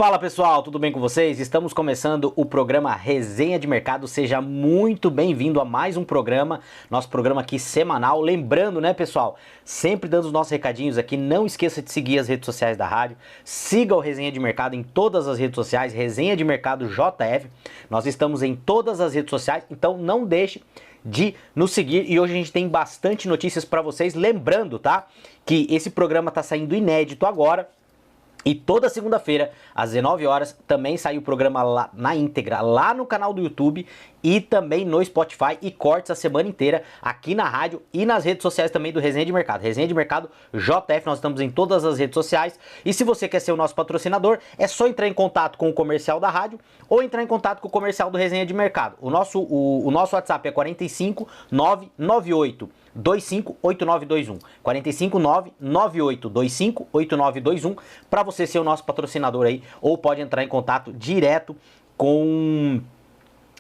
Fala pessoal, tudo bem com vocês? Estamos começando o programa Resenha de Mercado. Seja muito bem-vindo a mais um programa, nosso programa aqui semanal. Lembrando, né pessoal, sempre dando os nossos recadinhos aqui, não esqueça de seguir as redes sociais da rádio, siga o Resenha de Mercado em todas as redes sociais, Resenha de Mercado JF. Nós estamos em todas as redes sociais, então não deixe de nos seguir e hoje a gente tem bastante notícias para vocês. Lembrando, tá, que esse programa está saindo inédito agora. E toda segunda-feira, às 19 horas, também sai o programa lá, na íntegra, lá no canal do YouTube e também no Spotify e cortes a semana inteira aqui na rádio e nas redes sociais também do Resenha de Mercado. Resenha de Mercado JF, nós estamos em todas as redes sociais. E se você quer ser o nosso patrocinador, é só entrar em contato com o comercial da rádio ou entrar em contato com o comercial do Resenha de Mercado. O nosso WhatsApp é 45 998 258921 45 998 258921 para você ser o nosso patrocinador aí, ou pode entrar em contato direto com...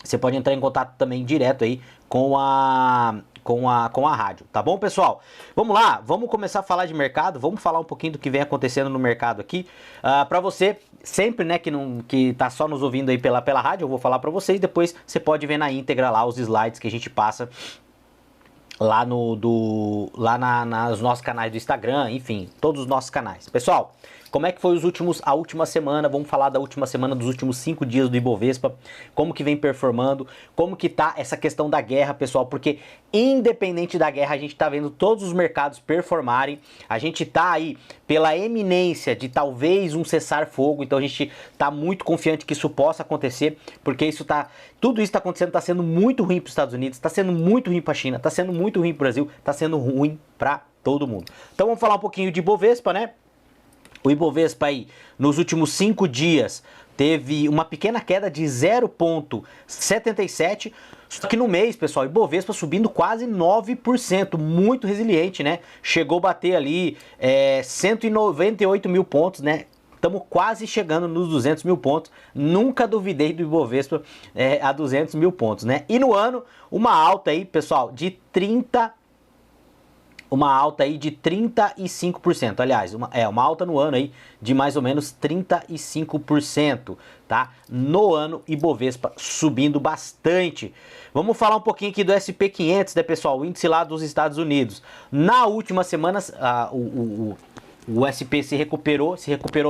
Você pode entrar em contato também direto aí com a rádio, tá bom, pessoal? Vamos lá, vamos começar a falar de mercado, vamos falar um pouquinho do que vem acontecendo no mercado aqui. Para você, sempre, né, que tá só nos ouvindo aí pela rádio, eu vou falar para vocês, depois você pode ver na íntegra lá os slides que a gente passa lá nos nossos canais do Instagram, enfim, todos os nossos canais. Pessoal, como é que foi a última semana? Vamos falar da última semana, dos últimos 5 dias do Ibovespa, como que vem performando, como que tá essa questão da guerra, pessoal, porque independente da guerra, a gente tá vendo todos os mercados performarem, a gente tá aí pela eminência de talvez um cessar-fogo, então a gente tá muito confiante que isso possa acontecer, porque tudo isso tá acontecendo, tá sendo muito ruim para os Estados Unidos, tá sendo muito ruim para a China, tá sendo muito ruim para o Brasil, tá sendo ruim para todo mundo. Então vamos falar um pouquinho de Ibovespa, né? O Ibovespa aí, nos últimos 5 dias, teve uma pequena queda de 0,77, só que no mês, pessoal, o Ibovespa subindo quase 9%, muito resiliente, né? Chegou a bater ali 198 mil pontos, né? Estamos quase chegando nos 200 mil pontos, nunca duvidei do Ibovespa a 200 mil pontos, né? E no ano, uma alta aí, pessoal, de 35%, aliás, uma alta no ano aí de mais ou menos 35%, tá? No ano, Ibovespa subindo bastante. Vamos falar um pouquinho aqui do SP500, né, pessoal? O índice lá dos Estados Unidos. Na última semana, o SP se recuperou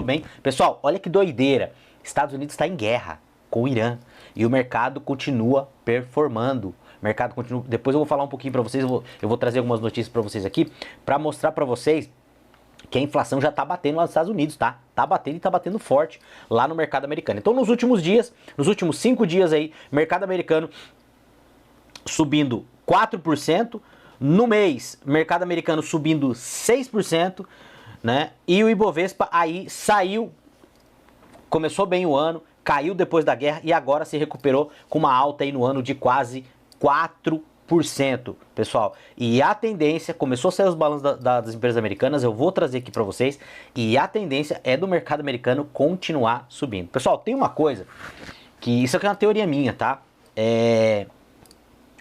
bem. Pessoal, olha que doideira. Estados Unidos está em guerra com o Irã e o mercado continua performando. Mercado continua. Depois eu vou falar um pouquinho para vocês, eu vou trazer algumas notícias para vocês aqui, para mostrar para vocês que a inflação já está batendo lá nos Estados Unidos, tá? Tá batendo e tá batendo forte lá no mercado americano. Então nos últimos 5 dias aí, mercado americano subindo 4%, no mês, mercado americano subindo 6%, né? E o Ibovespa aí saiu, começou bem o ano, caiu depois da guerra e agora se recuperou com uma alta aí no ano de quase 4%, pessoal. E a tendência, começou a sair os balanços das empresas americanas, eu vou trazer aqui para vocês, e a tendência é do mercado americano continuar subindo. Pessoal, tem uma coisa, que isso aqui é uma teoria minha, tá?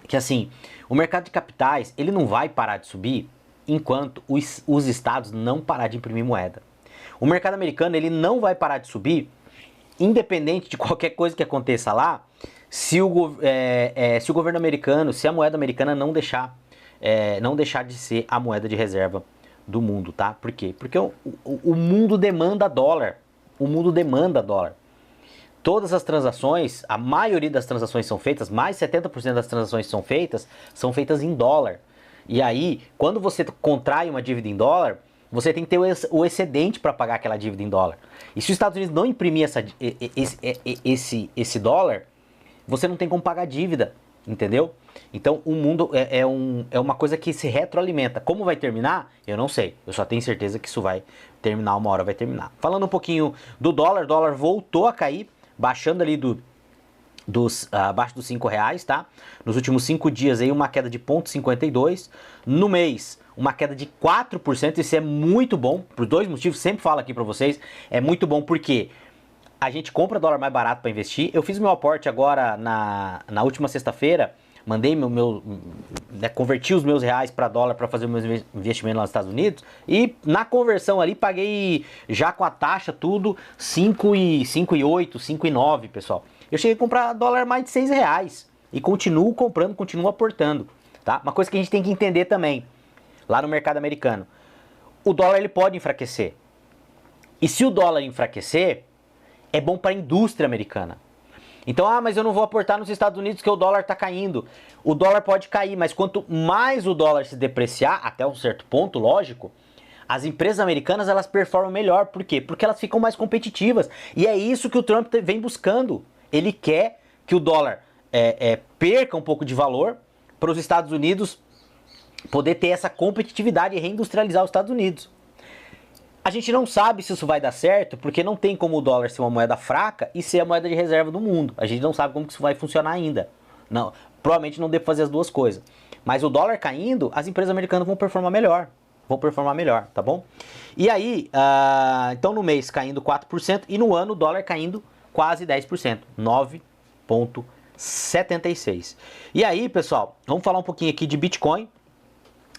Que assim, o mercado de capitais, ele não vai parar de subir enquanto os estados não parar de imprimir moeda. O mercado americano, ele não vai parar de subir, independente de qualquer coisa que aconteça lá, se o governo americano, se a moeda americana não deixar de ser a moeda de reserva do mundo, tá? Por quê? Porque o mundo demanda dólar. O mundo demanda dólar. Todas as transações, a maioria das transações são feitas, mais 70% das transações são feitas em dólar. E aí, quando você contrai uma dívida em dólar, você tem que ter o excedente para pagar aquela dívida em dólar. E se os Estados Unidos não imprimir esse dólar, você não tem como pagar a dívida, entendeu? Então o mundo é uma coisa que se retroalimenta. Como vai terminar? Eu não sei. Eu só tenho certeza que isso vai terminar, uma hora vai terminar. Falando um pouquinho do dólar, o dólar voltou a cair, baixando ali abaixo dos R$5, tá? Nos últimos 5 dias aí uma queda de 0,52. No mês, uma queda de 4%. Isso é muito bom, por 2 motivos, sempre falo aqui para vocês. É muito bom porque a gente compra dólar mais barato para investir. Eu fiz meu aporte agora na última sexta-feira, converti os meus reais para dólar para fazer o meu investimento lá nos Estados Unidos e na conversão ali paguei já com a taxa tudo 5,8, 5,9, pessoal. Eu cheguei a comprar dólar mais de 6 reais e continuo comprando, continuo aportando, tá? Uma coisa que a gente tem que entender também, lá no mercado americano, o dólar ele pode enfraquecer. E se o dólar enfraquecer, é bom para a indústria americana. Então, mas eu não vou aportar nos Estados Unidos que o dólar está caindo. O dólar pode cair, mas quanto mais o dólar se depreciar, até um certo ponto, lógico, as empresas americanas elas performam melhor. Por quê? Porque elas ficam mais competitivas. E é isso que o Trump vem buscando. Ele quer que o dólar perca um pouco de valor para os Estados Unidos poder ter essa competitividade e reindustrializar os Estados Unidos. A gente não sabe se isso vai dar certo, porque não tem como o dólar ser uma moeda fraca e ser a moeda de reserva do mundo. A gente não sabe como que isso vai funcionar ainda. Não, provavelmente não deve fazer as duas coisas. Mas o dólar caindo, as empresas americanas vão performar melhor. Tá bom? E aí, então no mês caindo 4% e no ano o dólar caindo quase 10%, 9,76. E aí, pessoal, vamos falar um pouquinho aqui de Bitcoin.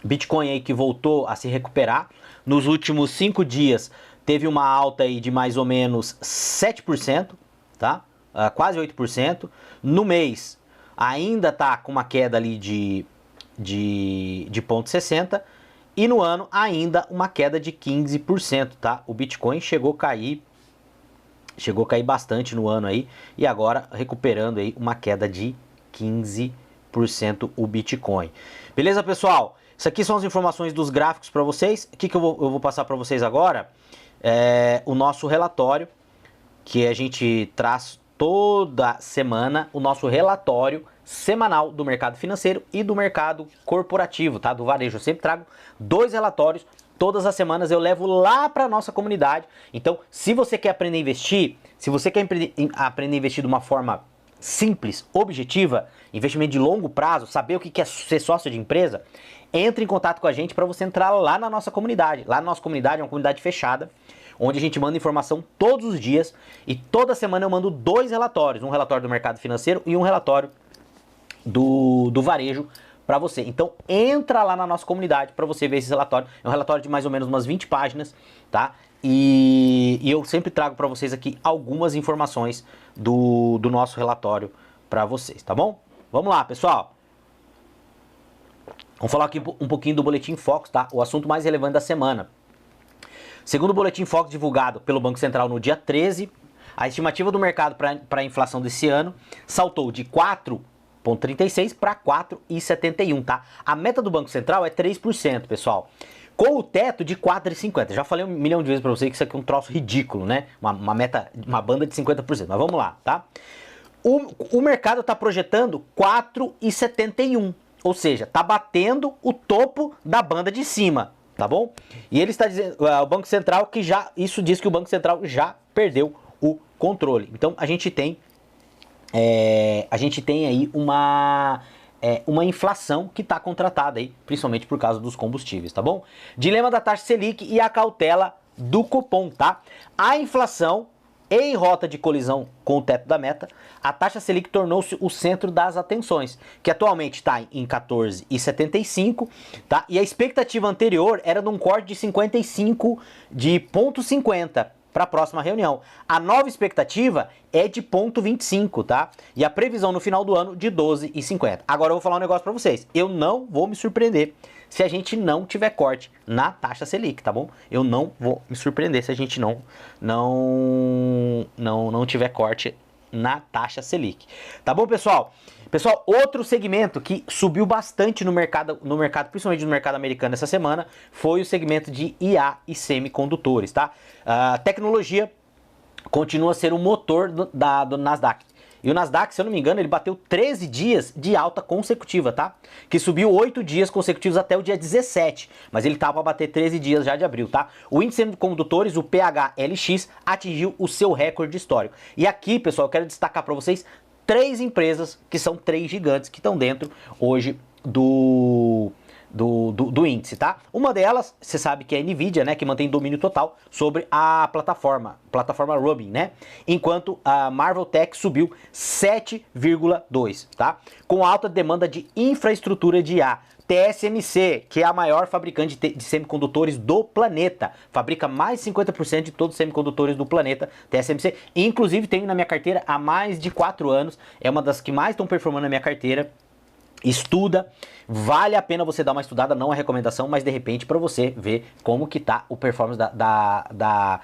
Bitcoin aí que voltou a se recuperar. Nos últimos 5 dias teve uma alta aí de mais ou menos 7%, tá? Quase 8%. No mês ainda está com uma queda ali de 0,60 e no ano ainda uma queda de 15%, tá? O Bitcoin chegou a cair bastante no ano aí e agora recuperando aí uma queda de 15% o Bitcoin. Beleza, pessoal? Isso aqui são as informações dos gráficos para vocês. O que eu vou passar para vocês agora? O nosso relatório, que a gente traz toda semana, o nosso relatório semanal do mercado financeiro e do mercado corporativo, tá? Do varejo. Eu sempre trago 2 relatórios, todas as semanas eu levo lá para nossa comunidade. Então, se você quer aprender a investir, se você quer aprender a investir de uma forma simples, objetiva, investimento de longo prazo, saber o que é ser sócio de empresa, entre em contato com a gente para você entrar lá na nossa comunidade. Lá na nossa comunidade é uma comunidade fechada, onde a gente manda informação todos os dias e toda semana eu mando 2 relatórios, um relatório do mercado financeiro e um relatório do varejo para você. Então entra lá na nossa comunidade para você ver esse relatório. É um relatório de mais ou menos umas 20 páginas, tá? E eu sempre trago para vocês aqui algumas informações do nosso relatório para vocês, tá bom? Vamos lá, pessoal. Vamos falar aqui um pouquinho do Boletim Focus, tá? O assunto mais relevante da semana. Segundo o Boletim Focus divulgado pelo Banco Central no dia 13, a estimativa do mercado para a inflação desse ano saltou de 4,36 para 4,71, tá? A meta do Banco Central é 3%, pessoal. Com o teto de 4,50. Já falei 1 milhão de vezes para vocês que isso aqui é um troço ridículo, né? Uma meta, uma banda de 50%. Mas vamos lá, tá? O mercado está projetando 4,71. Ou seja, está batendo o topo da banda de cima, tá bom? E ele está dizendo, o Banco Central, que já, isso diz que o Banco Central já perdeu o controle. Então a gente tem aí uma inflação que está contratada aí, principalmente por causa dos combustíveis, tá bom? Dilema da taxa Selic e a cautela do cupom, tá? A inflação em rota de colisão com o teto da meta, a taxa Selic tornou-se o centro das atenções, que atualmente está em 14,75, tá? E a expectativa anterior era de um corte de 55 de 0,50 para a próxima reunião. A nova expectativa é de 0,25, tá? E a previsão no final do ano de 12,50. Agora eu vou falar um negócio para vocês. Eu não vou me surpreender se a gente não tiver corte na taxa Selic, tá bom? Eu não vou me surpreender se a gente não tiver corte na taxa Selic. Tá bom, pessoal? Pessoal, outro segmento que subiu bastante no mercado, principalmente no mercado americano essa semana, foi o segmento de IA e semicondutores, tá? A tecnologia continua a ser o motor do Nasdaq. E o Nasdaq, se eu não me engano, ele bateu 13 dias de alta consecutiva, tá? Que subiu 8 dias consecutivos até o dia 17. Mas ele tava para bater 13 dias já de abril, tá? O índice de condutores, o PHLX, atingiu o seu recorde histórico. E aqui, pessoal, eu quero destacar para vocês 3 empresas que são 3 gigantes que estão dentro hoje do índice, tá? Uma delas, você sabe que é a Nvidia, né, que mantém domínio total sobre a plataforma Ruby, né? Enquanto a Marvell Tech subiu 7,2, tá? Com alta demanda de infraestrutura de IA. TSMC, que é a maior fabricante de semicondutores do planeta, fabrica mais de 50% de todos os semicondutores do planeta, TSMC, inclusive tenho na minha carteira há mais de 4 anos, é uma das que mais estão performando na minha carteira. Estuda, vale a pena você dar uma estudada, não é recomendação, mas de repente para você ver como que tá o performance da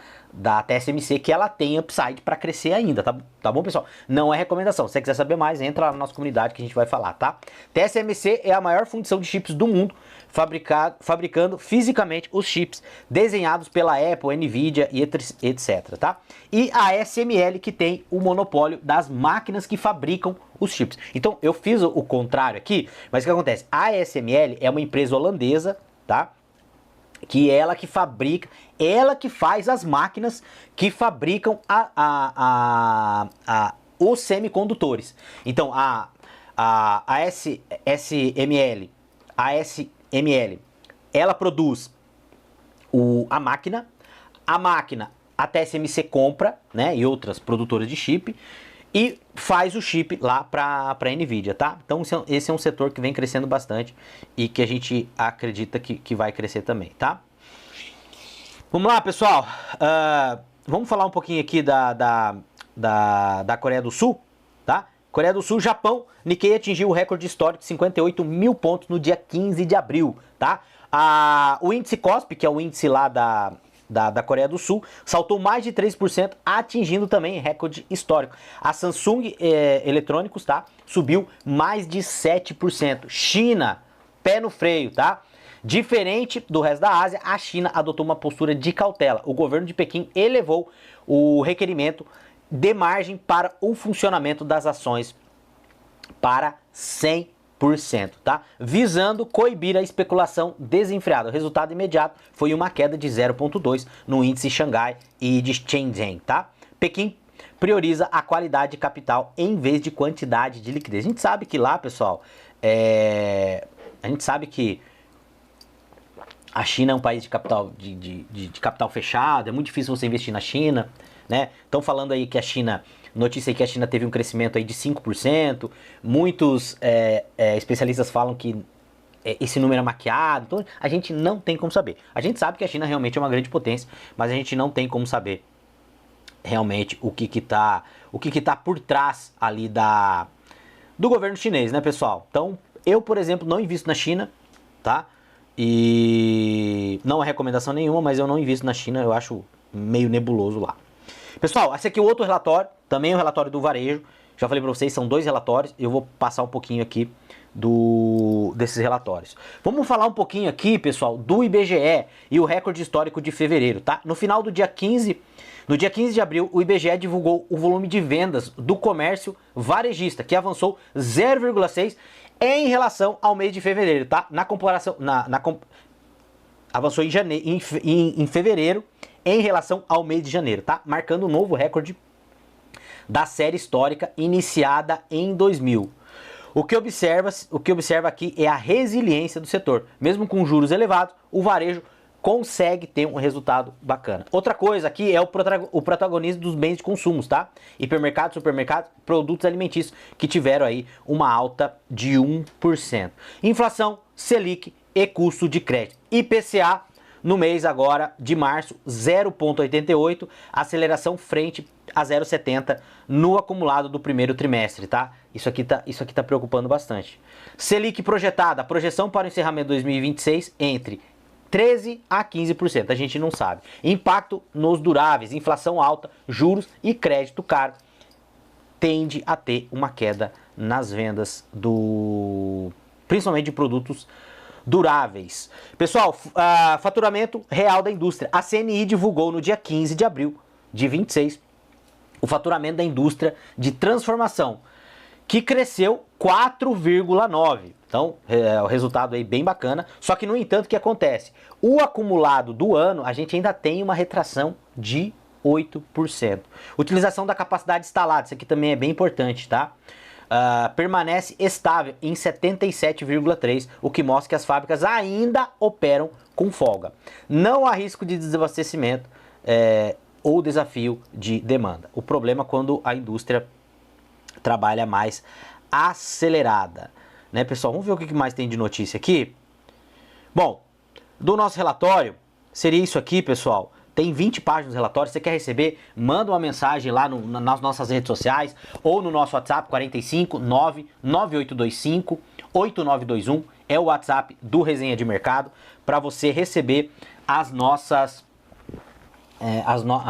TSMC, que ela tem upside para crescer ainda, tá bom, pessoal? Não é recomendação, se você quiser saber mais, entra lá na nossa comunidade que a gente vai falar, tá? TSMC é a maior fundição de chips do mundo, fabricando fisicamente os chips desenhados pela Apple, Nvidia e etc, tá? E a ASML, que tem o monopólio das máquinas que fabricam os chips. Então eu fiz o contrário aqui, mas o que acontece? A ASML é uma empresa holandesa, tá? Que ela que fabrica, ela que faz as máquinas que fabricam os semicondutores. Então a ASML, ela produz a máquina a TSMC compra, né, e outras produtoras de chip, e faz o chip lá para a Nvidia, tá? Então esse é um setor que vem crescendo bastante e que a gente acredita que vai crescer também, tá? Vamos lá, pessoal. Vamos falar um pouquinho aqui da Coreia do Sul, tá? Coreia do Sul, Japão, Nikkei atingiu o recorde histórico de 58 mil pontos no dia 15 de abril, tá? O índice KOSPI, que é o índice lá da Coreia do Sul, saltou mais de 3%, atingindo também recorde histórico. A Samsung Eletrônicos, tá? Subiu mais de 7%. China, pé no freio, tá? Diferente do resto da Ásia, a China adotou uma postura de cautela. O governo de Pequim elevou o requerimento de margem para o funcionamento das ações para 100%, tá? Visando coibir a especulação desenfreada. O resultado imediato foi uma queda de 0,2 no índice Xangai e de Shenzhen, tá? Pequim prioriza a qualidade de capital em vez de quantidade de liquidez. A gente sabe que lá, pessoal, a gente sabe que a China é um país de capital, de capital fechado, é muito difícil você investir na China, né? Estão falando aí que a China, notícia aí que a China teve um crescimento aí de 5%, muitos especialistas falam que esse número é maquiado, então a gente não tem como saber. A gente sabe que a China realmente é uma grande potência, mas a gente não tem como saber realmente o que tá por trás ali do governo chinês, né, pessoal? Então, eu, por exemplo, não invisto na China, tá? E não é recomendação nenhuma, mas eu não invisto na China, eu acho meio nebuloso lá. Pessoal, esse aqui é outro relatório, também é o relatório do varejo. Já falei para vocês, são 2 relatórios, eu vou passar um pouquinho aqui desses relatórios. Vamos falar um pouquinho aqui, pessoal, do IBGE e o recorde histórico de fevereiro, tá? No final do dia 15, no dia 15 de abril, o IBGE divulgou o volume de vendas do comércio varejista, que avançou 0,6 em relação ao mês de fevereiro, tá? Na comparação, avançou em fevereiro em relação ao mês de janeiro, tá? Marcando um novo recorde da série histórica iniciada em 2000. O que observa aqui é a resiliência do setor. Mesmo com juros elevados, o varejo consegue ter um resultado bacana. Outra coisa aqui é o protagonismo dos bens de consumo, tá? Hipermercados, supermercados, produtos alimentícios que tiveram aí uma alta de 1%. Inflação, Selic e custo de crédito. IPCA no mês agora de março, 0,88, aceleração frente a 0,70 no acumulado do primeiro trimestre, tá? Isso aqui tá preocupando bastante. Selic projetada, a projeção para o encerramento de 2026 entre 13% a 15%, a gente não sabe. Impacto nos duráveis, inflação alta, juros e crédito caro, tende a ter uma queda nas vendas principalmente de produtos duráveis. Pessoal, faturamento real da indústria. A CNI divulgou no dia 15 de abril de 26 o faturamento da indústria de transformação, que cresceu 4,9%. Então, é o resultado aí bem bacana. Só que, no entanto, o que acontece? O acumulado do ano, a gente ainda tem uma retração de 8%. Utilização da capacidade instalada, isso aqui também é bem importante, tá? permanece estável em 77,3, o que mostra que as fábricas ainda operam com folga. Não há risco de desabastecimento ou desafio de demanda. O problema é quando a indústria trabalha mais acelerada, né, pessoal? Vamos ver o que mais tem de notícia aqui. Bom, do nosso relatório, seria isso aqui, pessoal. Tem 20 páginas do relatório. Você quer receber? Manda uma mensagem lá nas nossas redes sociais ou no nosso WhatsApp 45 99825 8921. É o WhatsApp do Resenha de Mercado para você receber as nossas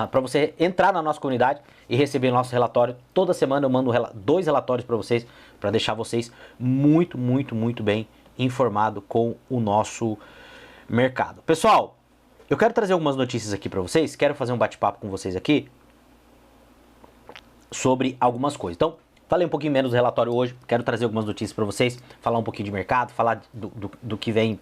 para você entrar na nossa comunidade e receber nosso relatório. Toda semana eu mando 2 relatórios para vocês, para deixar vocês muito bem informados com o nosso mercado. Pessoal, eu quero trazer algumas notícias aqui para vocês, quero fazer um bate-papo com vocês aqui sobre algumas coisas. Então, falei um pouquinho menos do relatório hoje, quero trazer algumas notícias para vocês, falar um pouquinho de mercado, falar do que vem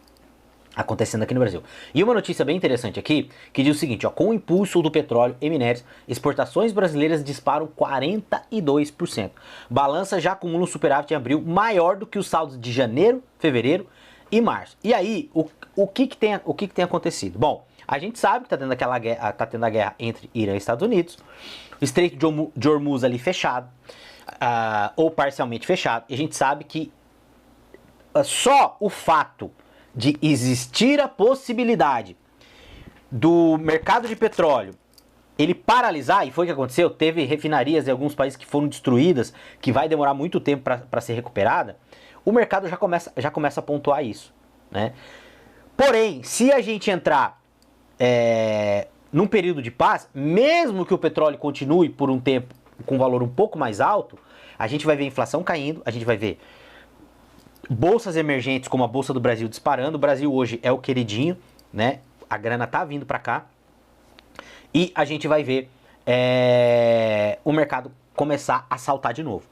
acontecendo aqui no Brasil. E uma notícia bem interessante aqui, que diz o seguinte, ó, com o impulso do petróleo e minérios, exportações brasileiras disparam 42%. Balança já acumula um superávit em abril maior do que os saldos de janeiro, fevereiro e março. E aí, o que tem acontecido? Bom, a gente sabe que tá tendo a guerra entre Irã e Estados Unidos, o Estreito de Hormuz ali fechado, ou parcialmente fechado, e a gente sabe que só o fato de existir a possibilidade do mercado de petróleo ele paralisar, e foi o que aconteceu, teve refinarias em alguns países que foram destruídas, que vai demorar muito tempo para ser recuperada, o mercado já começa a pontuar isso, né? Porém, se a gente entrar num período de paz, mesmo que o petróleo continue por um tempo com valor um pouco mais alto, a gente vai ver a inflação caindo, a gente vai ver bolsas emergentes como a Bolsa do Brasil disparando. O Brasil hoje é o queridinho, né? A grana tá vindo para cá. E a gente vai ver o mercado começar a saltar de novo.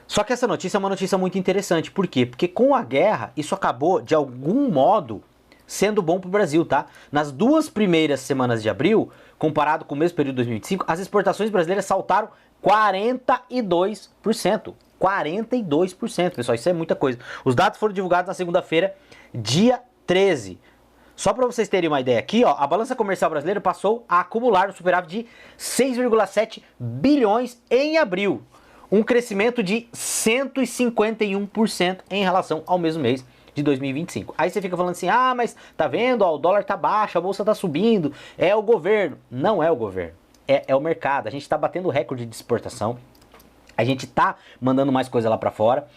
Só que essa notícia é uma notícia muito interessante. Por quê? Porque com a guerra, isso acabou, de algum modo, sendo bom para o Brasil, tá? Nas 2 primeiras semanas de abril, comparado com o mesmo período de 2025, as exportações brasileiras saltaram 42%. 42%, pessoal, isso é muita coisa. Os dados foram divulgados na segunda-feira, dia 13. Só para vocês terem uma ideia aqui, ó, a balança comercial brasileira passou a acumular um superávit de 6,7 bilhões em abril. Um crescimento de 151% em relação ao mesmo mês de 2025. Aí você fica falando assim, mas tá vendo, ó, o dólar tá baixo, a bolsa tá subindo, é o governo. Não é o governo, é o mercado. A gente tá batendo recorde de exportação, a gente tá mandando mais coisa lá para fora.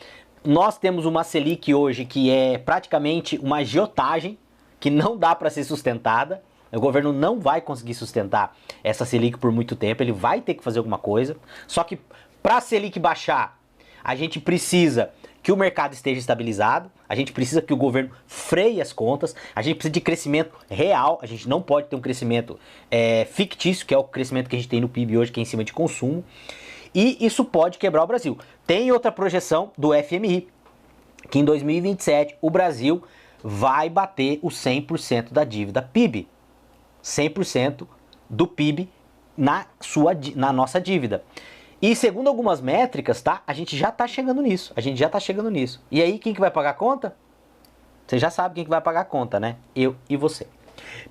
Nós temos uma Selic hoje que é praticamente uma agiotagem, que não dá para ser sustentada. O governo não vai conseguir sustentar essa Selic por muito tempo, ele vai ter que fazer alguma coisa. Só que para a Selic baixar, a gente precisa que o mercado esteja estabilizado, a gente precisa que o governo freie as contas, a gente precisa de crescimento real, a gente não pode ter um crescimento fictício, que é o crescimento que a gente tem no PIB hoje, que é em cima de consumo, e isso pode quebrar o Brasil. Tem outra projeção do FMI, que em 2027 o Brasil vai bater os 100% da dívida PIB. 100% do PIB na nossa dívida. E segundo algumas métricas, tá? A gente já tá chegando nisso. E aí, quem que vai pagar a conta? Você já sabe quem que vai pagar a conta, né? Eu e você.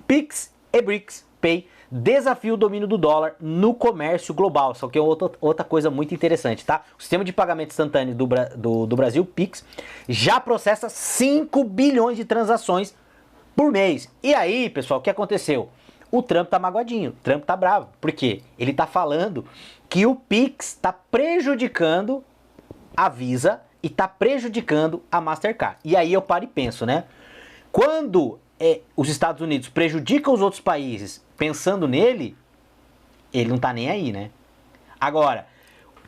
Pix e BRICS Pay desafia o domínio do dólar no comércio global. Só que é outra coisa muito interessante, tá? O sistema de pagamento instantâneo do Brasil, Pix, já processa 5 bilhões de transações por mês. E aí, pessoal, o que aconteceu? O Trump tá magoadinho, o Trump tá bravo. Por quê? Ele tá falando que o Pix está prejudicando a Visa e está prejudicando a Mastercard. E aí eu paro e penso, né? Quando os Estados Unidos prejudicam os outros países pensando nele, ele não tá nem aí, né? Agora,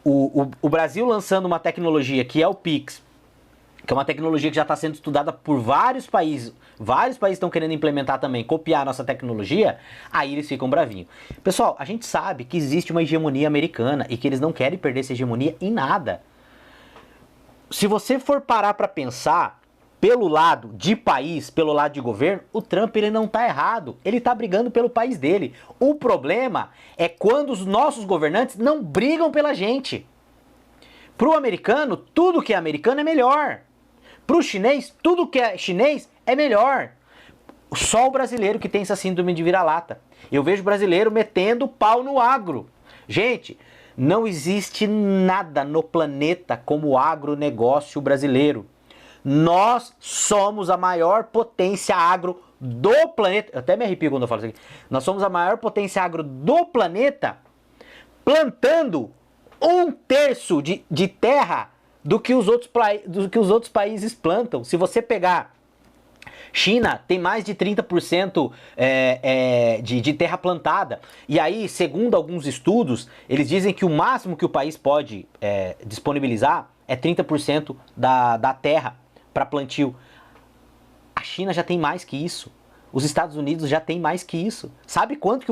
o Brasil lançando uma tecnologia que é o Pix, que é uma tecnologia que já está sendo estudada por vários países estão querendo implementar também, copiar a nossa tecnologia, aí eles ficam bravinhos. Pessoal, a gente sabe que existe uma hegemonia americana e que eles não querem perder essa hegemonia em nada. Se você for parar para pensar pelo lado de país, pelo lado de governo, o Trump ele não está errado, ele está brigando pelo país dele. O problema é quando os nossos governantes não brigam pela gente. Pro americano, tudo que é americano é melhor. Pro chinês, tudo que é chinês é melhor. Só o brasileiro que tem essa síndrome de vira-lata. Eu vejo brasileiro metendo pau no agro. Gente, não existe nada no planeta como o agronegócio brasileiro. Nós somos a maior potência agro do planeta. Eu até me arrepio quando eu falo isso aqui. Nós somos a maior potência agro do planeta, plantando 1/3 de terra do que os outros países plantam. Se você pegar China, tem mais de 30% de terra plantada. E aí, segundo alguns estudos, eles dizem que o máximo que o país pode disponibilizar é 30% da terra para plantio. A China já tem mais que isso. Os Estados Unidos já tem mais que isso. Sabe quanto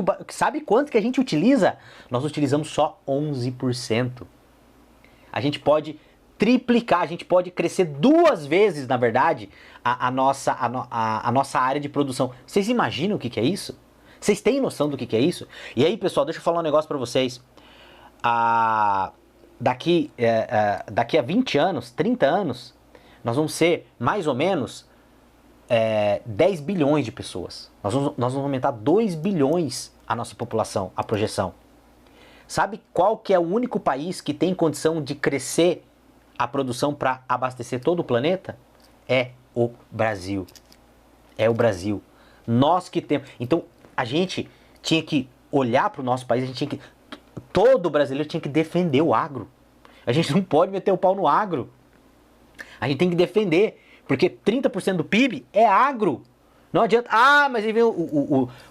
que a gente utiliza? Nós utilizamos só 11%. A gente pode triplicar, a gente pode crescer 2 vezes, na verdade, a nossa área de produção. Vocês imaginam o que é isso? Vocês têm noção do que é isso? E aí, pessoal, deixa eu falar um negócio para vocês. Daqui a 20 anos, 30 anos, nós vamos ser mais ou menos 10 bilhões de pessoas. Nós vamos aumentar 2 bilhões a nossa população, a projeção. Sabe qual que é o único país que tem condição de crescer a produção para abastecer todo o planeta? É o Brasil. É o Brasil. Nós que temos. Então, a gente tinha que olhar para o nosso país, todo brasileiro tinha que defender o agro. A gente não pode meter o pau no agro. A gente tem que defender, porque 30% do PIB é agro. Não adianta, mas aí vem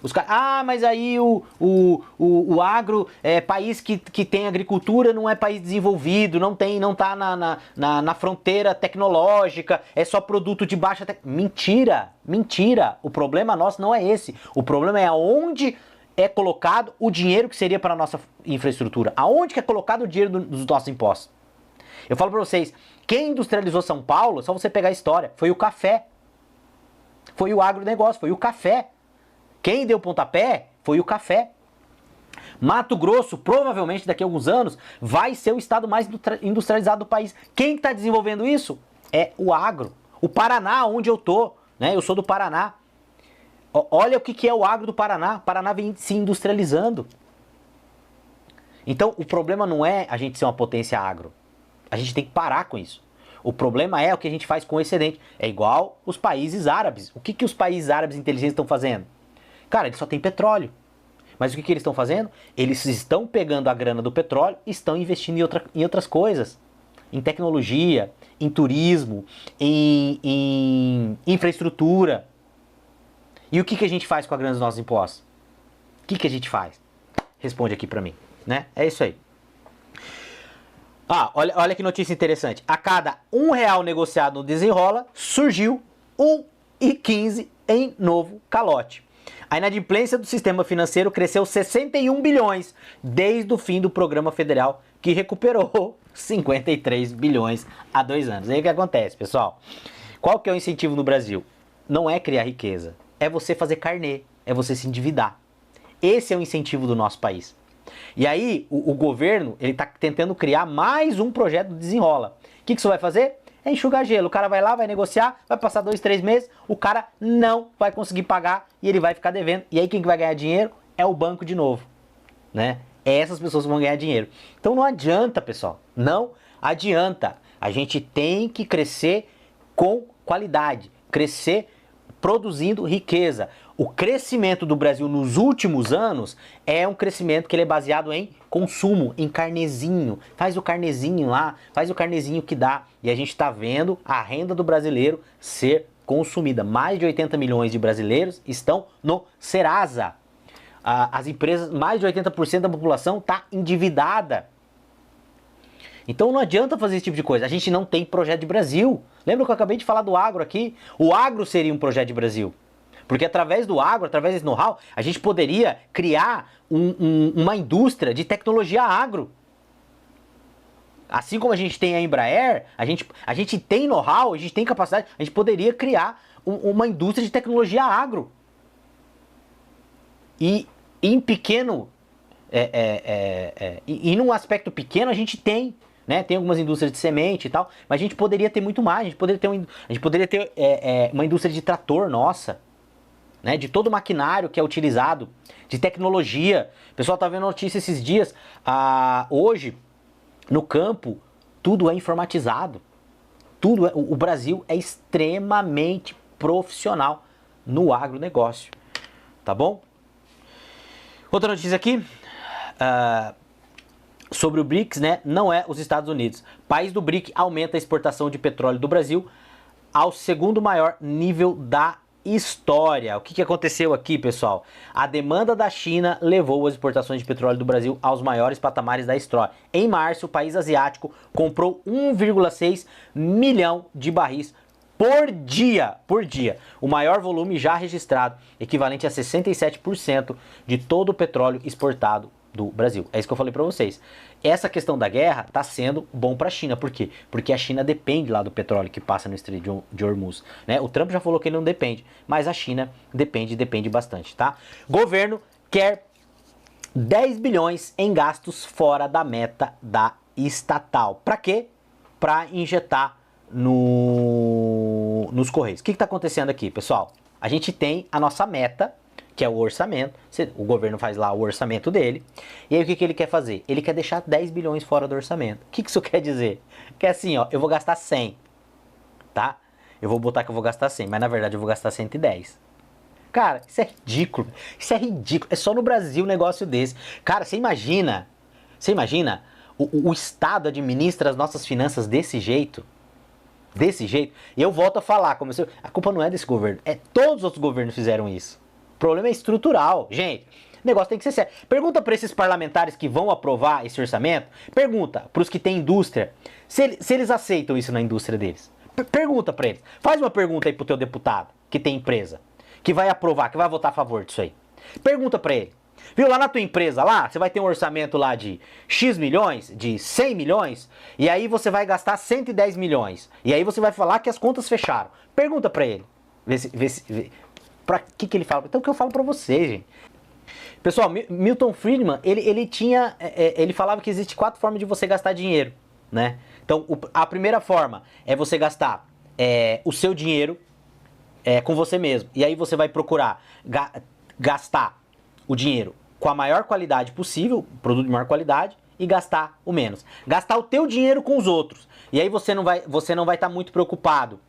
os caras, mas aí o agro é país que tem agricultura, não é país desenvolvido, não tá na fronteira tecnológica, é só produto de baixa tecnologia. Mentira, o problema nosso não é esse, o problema é aonde é colocado o dinheiro que seria para a nossa infraestrutura, aonde que é colocado o dinheiro dos nossos impostos. Eu falo para vocês, quem industrializou São Paulo, só você pegar a história, foi o café. Foi o agronegócio, foi o café. Quem deu pontapé foi o café. Mato Grosso, provavelmente daqui a alguns anos, vai ser o estado mais industrializado do país. Quem está desenvolvendo isso? É o agro. O Paraná, onde eu tô, né? Eu sou do Paraná. Olha o que é o agro do Paraná. O Paraná vem se industrializando. Então, o problema não é a gente ser uma potência agro. A gente tem que parar com isso. O problema é o que a gente faz com o excedente. É igual os países árabes. O que os países árabes inteligentes estão fazendo? Cara, eles só têm petróleo. Mas o que eles estão fazendo? Eles estão pegando a grana do petróleo e estão investindo em outras coisas. Em tecnologia, em turismo, em infraestrutura. E o que a gente faz com a grana dos nossos impostos? O que a gente faz? Responde aqui pra mim, né? É isso aí. Olha que notícia interessante. A cada R$1 negociado no Desenrola, surgiu R$1,15 em novo calote. A inadimplência do sistema financeiro cresceu 61 bilhões desde o fim do programa federal, que recuperou 53 bilhões há 2 anos. E aí o que acontece, pessoal? Qual que é o incentivo no Brasil? Não é criar riqueza, é você fazer carnê, é você se endividar. Esse é o incentivo do nosso país. E aí, o governo, ele está tentando criar mais um projeto do Desenrola. O que isso vai fazer? É enxugar gelo. O cara vai lá, vai negociar, vai passar 2, 3 meses, o cara não vai conseguir pagar e ele vai ficar devendo. E aí quem que vai ganhar dinheiro? É o banco de novo, né? É essas pessoas que vão ganhar dinheiro. Então não adianta, pessoal. Não adianta. A gente tem que crescer com qualidade. Crescer produzindo riqueza. O crescimento do Brasil nos últimos anos é um crescimento que ele é baseado em consumo, em carnezinho. Faz o carnezinho lá, faz o carnezinho que dá. E a gente está vendo a renda do brasileiro ser consumida. Mais de 80 milhões de brasileiros estão no Serasa. As empresas, mais de 80% da população está endividada. Então não adianta fazer esse tipo de coisa. A gente não tem projeto de Brasil. Lembra que eu acabei de falar do agro aqui? O agro seria um projeto de Brasil. Porque através do agro, através desse know-how, a gente poderia criar uma indústria de tecnologia agro. Assim como a gente tem a Embraer, a gente tem know-how, a gente tem capacidade, a gente poderia criar uma indústria de tecnologia agro. E em pequeno, e num aspecto pequeno a gente tem. né? Tem algumas indústrias de semente e tal, mas a gente poderia ter muito mais. A gente poderia ter uma indústria de trator nossa, né? De todo o maquinário que é utilizado, de tecnologia. O pessoal tá vendo notícia esses dias. Hoje, no campo, tudo é informatizado. O Brasil é extremamente profissional no agronegócio, tá bom? Outra notícia aqui, sobre o BRICS, né? Não é os Estados Unidos. País do BRIC aumenta a exportação de petróleo do Brasil ao segundo maior nível da história. O que aconteceu aqui, pessoal? A demanda da China levou as exportações de petróleo do Brasil aos maiores patamares da história. Em março, o país asiático comprou 1,6 milhão de barris por dia, o maior volume já registrado, equivalente a 67% de todo o petróleo exportado do Brasil. É isso que eu falei para vocês. Essa questão da guerra está sendo bom para a China. Por quê? Porque a China depende lá do petróleo que passa no Estreito de Hormuz, né? O Trump já falou que ele não depende, mas a China depende bastante, tá? Governo quer 10 bilhões em gastos fora da meta da estatal. Para quê? Para injetar nos Correios. O que está acontecendo aqui, pessoal? A gente tem a nossa meta, que é o orçamento. O governo faz lá o orçamento dele. E aí o que ele quer fazer? Ele quer deixar 10 bilhões fora do orçamento. O que isso quer dizer? Que é assim, ó, eu vou gastar 100, tá? Eu vou botar que eu vou gastar 100, mas na verdade eu vou gastar 110. Cara, isso é ridículo. Isso é ridículo. É só no Brasil um negócio desse. Cara, você imagina o Estado administra as nossas finanças desse jeito? Desse jeito? E eu volto a falar, a culpa não é desse governo, todos os outros governos fizeram isso. O problema é estrutural. Gente, o negócio tem que ser sério. Pergunta para esses parlamentares que vão aprovar esse orçamento, pergunta para os que têm indústria, se eles aceitam isso na indústria deles. Pergunta para eles. Faz uma pergunta aí pro teu deputado, que tem empresa, que vai aprovar, que vai votar a favor disso aí. Pergunta para ele. Viu, lá na tua empresa, lá, você vai ter um orçamento lá de X milhões, de 100 milhões, e aí você vai gastar 110 milhões. E aí você vai falar que as contas fecharam. Pergunta pra ele. Pra que ele fala? Então o que eu falo pra você, gente. Pessoal, Milton Friedman, ele falava que existe 4 formas de você gastar dinheiro, né? Então, a primeira forma é você gastar o seu dinheiro com você mesmo. E aí você vai procurar gastar o dinheiro com a maior qualidade possível, produto de maior qualidade, e gastar o menos. Gastar o teu dinheiro com os outros. E aí você não vai estar muito preocupado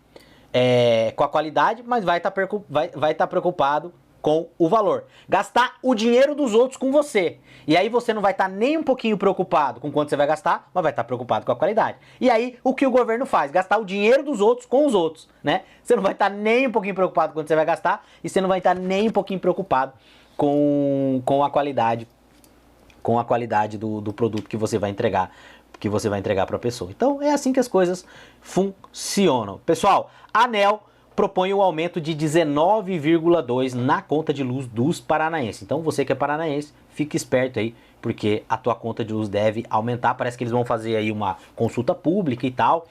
com a qualidade, mas vai estar preocupado com o valor. Gastar o dinheiro dos outros com você. E aí você não vai estar nem um pouquinho preocupado com quanto você vai gastar, mas vai estar preocupado com a qualidade. E aí o que o governo faz? Gastar o dinheiro dos outros com os outros, né? Você não vai estar nem um pouquinho preocupado com quanto você vai gastar e você não vai estar nem um pouquinho preocupado com a qualidade do produto que você vai entregar para a pessoa. Então é assim que as coisas funcionam. Pessoal, a ANEEL propõe o aumento de 19,2 na conta de luz dos paranaenses. Então você que é paranaense, fique esperto aí, porque a tua conta de luz deve aumentar. Parece que eles vão fazer aí uma consulta pública e tal.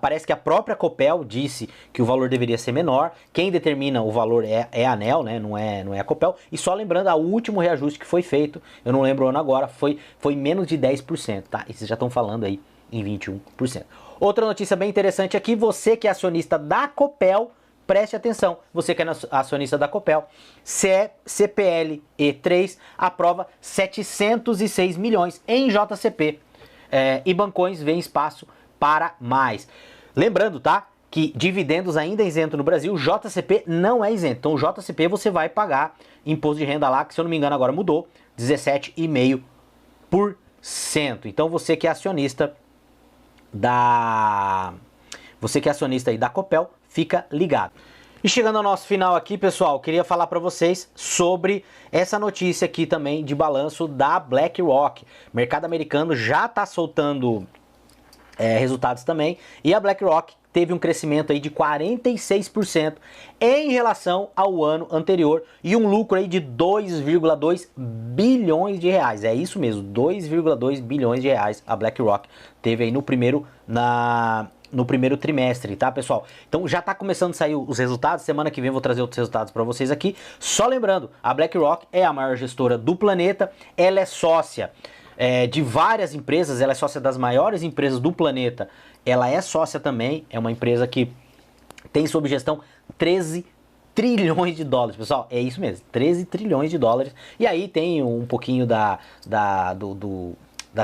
Parece que a própria Copel disse que o valor deveria ser menor. Quem determina o valor é a ANEEL, né? Não é a Copel. E só lembrando, o último reajuste que foi feito, eu não lembro o ano agora, foi menos de 10%, tá? E vocês já estão falando aí em 21%. Outra notícia bem interessante aqui, você que é acionista da Copel, preste atenção, você que é acionista da Copel, CPL E3 aprova 706 milhões em JCP, e Bancões vê espaço para mais. Lembrando, tá, que dividendos ainda é isento no Brasil, JCP não é isento. Então, JCP você vai pagar imposto de renda lá, que se eu não me engano agora mudou, 17,5%. Então, você que é acionista aí da Copel, fica ligado. E chegando ao nosso final aqui, pessoal, queria falar para vocês sobre essa notícia aqui também de balanço da BlackRock. O mercado americano já está soltando resultados também, e a BlackRock teve um crescimento aí de 46% em relação ao ano anterior e um lucro aí de 2,2 bilhões de reais. É isso mesmo, 2,2 bilhões de reais a BlackRock teve aí no primeiro trimestre, tá, pessoal? Então já tá começando a sair os resultados. Semana que vem eu vou trazer outros resultados para vocês aqui. Só lembrando, a BlackRock é a maior gestora do planeta, ela é sócia de várias empresas, ela é sócia das maiores empresas do planeta, ela é sócia também, é uma empresa que tem sob gestão 13 trilhões de dólares, pessoal, é isso mesmo, 13 trilhões de dólares, e aí tem um pouquinho da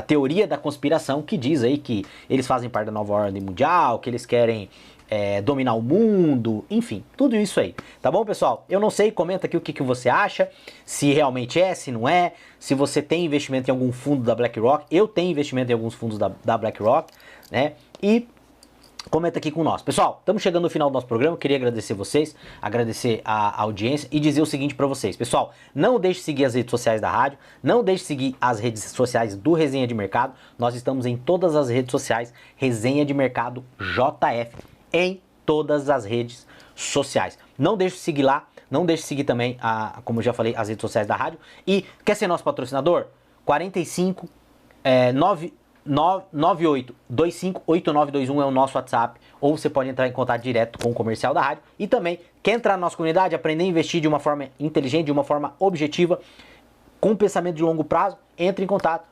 teoria da conspiração que diz aí que eles fazem parte da nova ordem mundial, que eles querem dominar o mundo, enfim, tudo isso aí, tá bom, pessoal? Eu não sei, comenta aqui o que você acha, se realmente é, se não é, se você tem investimento em algum fundo da BlackRock, eu tenho investimento em alguns fundos da BlackRock, né, e comenta aqui com nós. Pessoal, estamos chegando no final do nosso programa, queria agradecer vocês, agradecer a audiência e dizer o seguinte para vocês. Pessoal, não deixe de seguir as redes sociais da rádio, não deixe de seguir as redes sociais do Resenha de Mercado, nós estamos em todas as redes sociais, Resenha de Mercado JF, em todas as redes sociais. Não deixe de seguir lá, não deixe de seguir também, como eu já falei, as redes sociais da rádio. E quer ser nosso patrocinador? 45 98258921 é o nosso WhatsApp, ou você pode entrar em contato direto com o comercial da rádio. E também, quer entrar na nossa comunidade, aprender a investir de uma forma inteligente, de uma forma objetiva, com pensamento de longo prazo, entre em contato,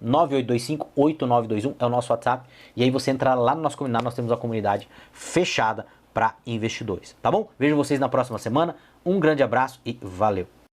459-9825-8921 é o nosso WhatsApp, e aí você entra lá no nosso comunidade, nós temos uma comunidade fechada para investidores, tá bom? Vejo vocês na próxima semana, um grande abraço e valeu!